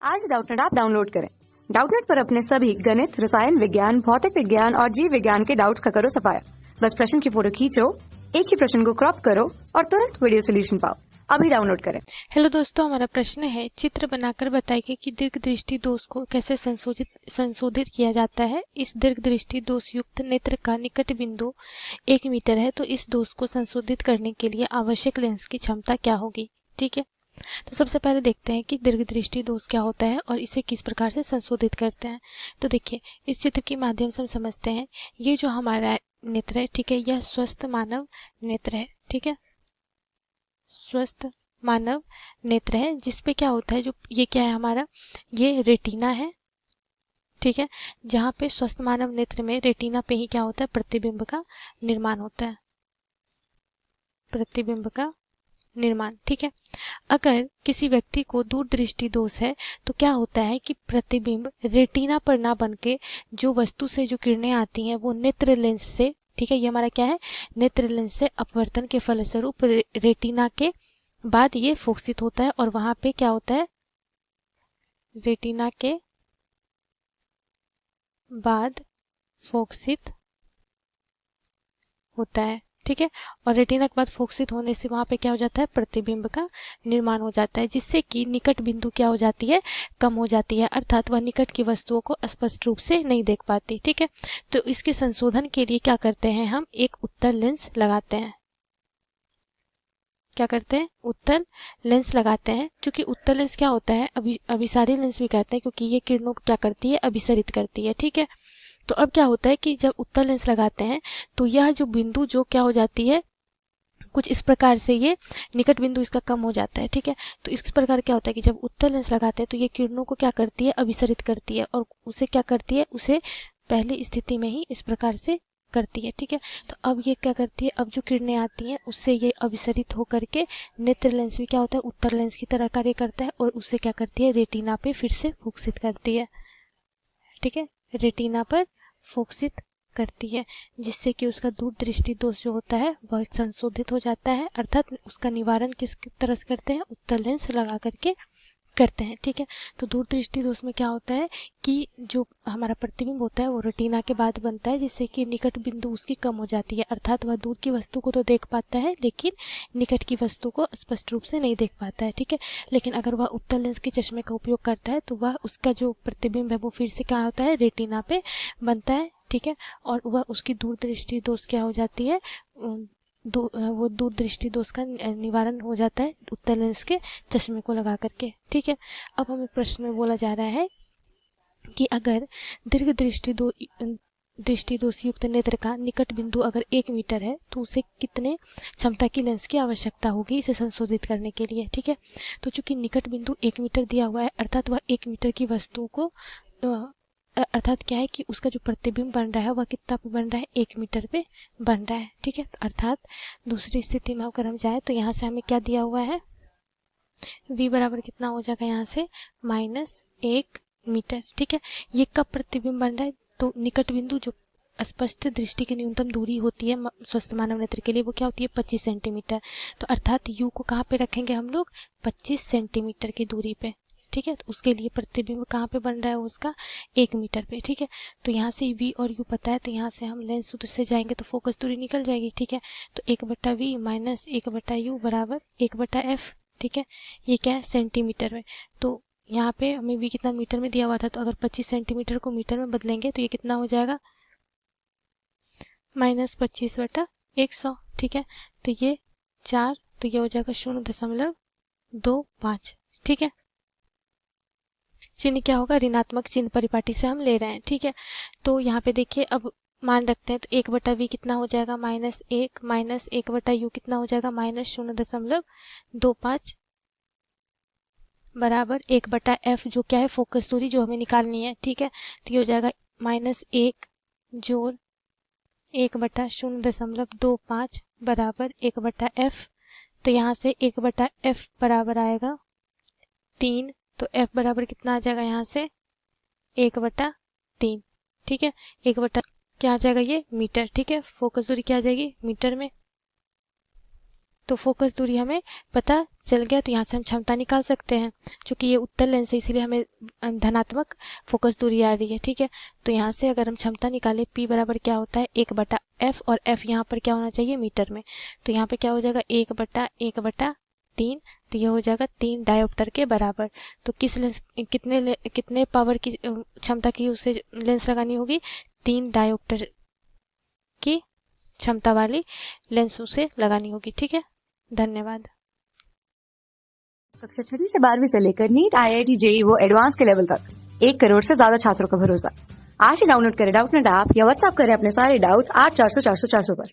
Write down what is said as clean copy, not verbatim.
आज Doubtnut app download करें। Doubtnut पर अपने सभी गणित, रसायन विज्ञान, भौतिक विज्ञान और जीव विज्ञान के डाउट्स का करो सफाया। बस प्रश्न की फोटो खींचो, एक ही प्रश्न को क्रॉप करो और तुरंत वीडियो सोल्यूशन पाओ। अभी डाउनलोड करें। हेलो दोस्तों, हमारा प्रश्न है चित्र बनाकर बताइए कि दीर्घ दृष्टि दोष को कैसे संशोधित किया जाता है। इस दीर्घ दृष्टि दोष युक्त नेत्र का निकट बिंदु 1 मीटर है, तो इस दोष को संशोधित करने के लिए आवश्यक लेंस की क्षमता क्या होगी। ठीक है, तो सबसे पहले देखते हैं कि दीर्घ दृष्टि दोष क्या होता है और इसे किस प्रकार से संशोधित करते हैं। तो देखिए, इस चित्र के माध्यम से हम समझते हैं ये जो हमारा नेत्र है, ठीक है, यह स्वस्थ मानव नेत्र है। ठीक है, स्वस्थ मानव नेत्र है जिसपे क्या होता है, जो ये क्या है हमारा, ये रेटिना है। ठीक है, जहाँ पे स्वस्थ मानव नेत्र में रेटिना पे ही क्या होता है, प्रतिबिंब का निर्माण होता है, प्रतिबिंब का निर्माण। ठीक है, अगर किसी व्यक्ति को दूरदृष्टि दोष है तो क्या होता है कि प्रतिबिंब रेटिना पर ना बनके जो वस्तु से जो किरणें आती हैं वो नेत्र लेंस से, ठीक है, ये हमारा क्या है, नेत्र लेंस से अपवर्तन के फलस्वरूप रेटिना के बाद ये फोकसित होता है और वहां पे क्या होता है, रेटिना के बाद फोकसित होता है। ठीक है, और रेटिना के बाद फोकसित होने से वहां पे क्या हो जाता है, प्रतिबिंब का निर्माण हो जाता है, जिससे कि निकट बिंदु क्या हो जाती है, कम हो जाती है, अर्थात वह निकट की वस्तुओं को स्पष्ट रूप से नहीं देख पाती। ठीक है, तो इसके संशोधन के लिए क्या करते हैं, हम एक उत्तल लेंस लगाते हैं। क्या करते हैं, उत्तल लेंस लगाते हैं। क्योंकि उत्तल लेंस क्या होता है, अभिसारी लेंस भी कहते हैं, क्योंकि ये किरणों को क्या करती है, अभिसरित करती है। ठीक है, तो अब क्या होता है कि जब उत्तल लेंस लगाते हैं तो यह जो बिंदु जो क्या हो जाती है, कुछ इस प्रकार से ये निकट बिंदु इसका कम हो जाता है। ठीक है, तो इस प्रकार क्या होता है कि जब उत्तल लेंस लगाते हैं तो ये किरणों को क्या करती है, अभिसरित करती है और उसे क्या करती है, उसे पहली स्थिति में ही इस प्रकार से करती है। ठीक है, तो अब ये क्या करती है, अब जो किरणें आती हैं उससे ये अभिसरित होकर के नेत्र लेंस भी क्या होता है, उत्तल लेंस की तरह कार्य करता है और उससे क्या करती है, रेटिना पे फिर से फोकसित करती है। ठीक है, रेटिना पर फोकसित करती है, जिससे कि उसका दूरदृष्टि दोष जो होता है वह संशोधित हो जाता है, अर्थात उसका निवारण किस तरह से करते हैं, उत्तल लेंस लगा करके करते हैं। ठीक है, तो दूरदृष्टि दोष में क्या होता है कि जो हमारा प्रतिबिंब होता है वो रेटिना के बाद बनता है, जिससे कि निकट बिंदु उसकी कम हो जाती है, अर्थात वह दूर की वस्तु को तो देख पाता है लेकिन निकट की वस्तु को स्पष्ट रूप से नहीं देख पाता है। ठीक है, लेकिन अगर वह उत्तल लेंस के चश्मे का उपयोग करता है तो वह उसका जो प्रतिबिंब है वो फिर से क्या होता है, रेटिना पे बनता है। ठीक है, और वह उसकी दूरदृष्टि दोष क्या हो जाती है, वो दूरदृष्टि दोष का निवारण हो जाता है उत्तल लेंस के चश्मे को लगा करके। ठीक है, अब हमें प्रश्न में बोला जा रहा है कि अगर दीर्घ दृष्टि दोष युक्त नेत्र का निकट बिंदु अगर 1 मीटर है तो उसे कितने क्षमता की लेंस की आवश्यकता होगी इसे संशोधित करने के लिए। ठीक है, तो चूंकि निकट बिंदु 1 मीटर दिया हुआ है, अर्थात वह 1 मीटर की वस्तु को अर्थात क्या है कि उसका जो प्रतिबिंब बन रहा है वह कितना पे बन रहा है, 1 मीटर पे बन रहा है। ठीक है, अर्थात दूसरी स्थिति में अगर हम जाए तो यहाँ से हमें क्या दिया हुआ है, v बराबर कितना हो जाएगा, यहाँ से -1 मीटर। ठीक है, ये कब प्रतिबिंब बन रहा है, तो निकट बिंदु जो स्पष्ट दृष्टि की न्यूनतम दूरी होती है स्वस्थ मानव नेत्र के लिए वो क्या होती है, 25 सेंटीमीटर। तो अर्थात u को कहाँ पे रखेंगे हम लोग, 25 सेंटीमीटर की दूरी पे। ठीक है, तो उसके लिए प्रतिबिंब कहाँ पे बन रहा है उसका, 1 मीटर पे। ठीक है, तो यहाँ से v और u पता है तो यहाँ से हम लेंस सूत्र से जाएंगे तो फोकस दूरी निकल जाएगी। ठीक है, तो 1/v माइनस 1/u बराबर 1/f। ठीक है, ये क्या है, सेंटीमीटर में, तो यहाँ पे हमें v कितना मीटर में दिया हुआ था, तो अगर 25 सेंटीमीटर को मीटर में बदलेंगे तो ये कितना हो जाएगा, -25/100। ठीक है, तो ये 4, तो ये हो जाएगा 0.25। ठीक है, चिन्ह क्या होगा, ऋणात्मक चिन्ह परिपाटी से हम ले रहे हैं। ठीक है, तो यहाँ पे देखिए अब मान रखते हैं तो 1/v कितना हो जाएगा, -1 माइनस 1/u कितना हो जाएगा, -0.25 बराबर 1/f जो क्या है, फोकस दूरी जो हमें निकालनी है। ठीक है, तो ये हो जाएगा -1 जोड़ 1/0.25 बराबर 1/f। तो यहाँ से 1/f बराबर आएगा 3, तो f बराबर कितना आ जाएगा, यहाँ से 1/3। ठीक है, 1 क्या आ जाएगा, ये मीटर। ठीक है, फोकस दूरी क्या आ जाएगी, मीटर में। तो फोकस दूरी हमें पता चल गया, तो यहाँ से हम क्षमता निकाल सकते हैं। चूंकि ये उत्तल लेंस है इसीलिए हमें धनात्मक फोकस दूरी आ रही है, ठीक है। तो यहाँ से अगर हम क्षमता निकालें, P बराबर क्या होता है 1/f, और f यहाँ पर क्या होना चाहिए मीटर में। तो यहाँ पे क्या हो जाएगा 1/1/3, तो ये हो जाएगा 3 डायोप्टर के बराबर। तो किस लेंस कितने पावर की क्षमता की उसे लेंस लगानी होगी, 3 डायोप्टर की क्षमता वाली लेंस उसे लगानी होगी, ठीक है। धन्यवाद। कक्षा 6वीं से 12वीं से लेकर नीट, IIT, JEE वो एडवांस के लेवल तक 1 करोड़ से ज्यादा छात्रों का भरोसा। आज ही डाउनलोड करें डाउटनेट ऐप या व्हाट्सएप करें अपने सारे डाउट्स 8400 400 400 पर।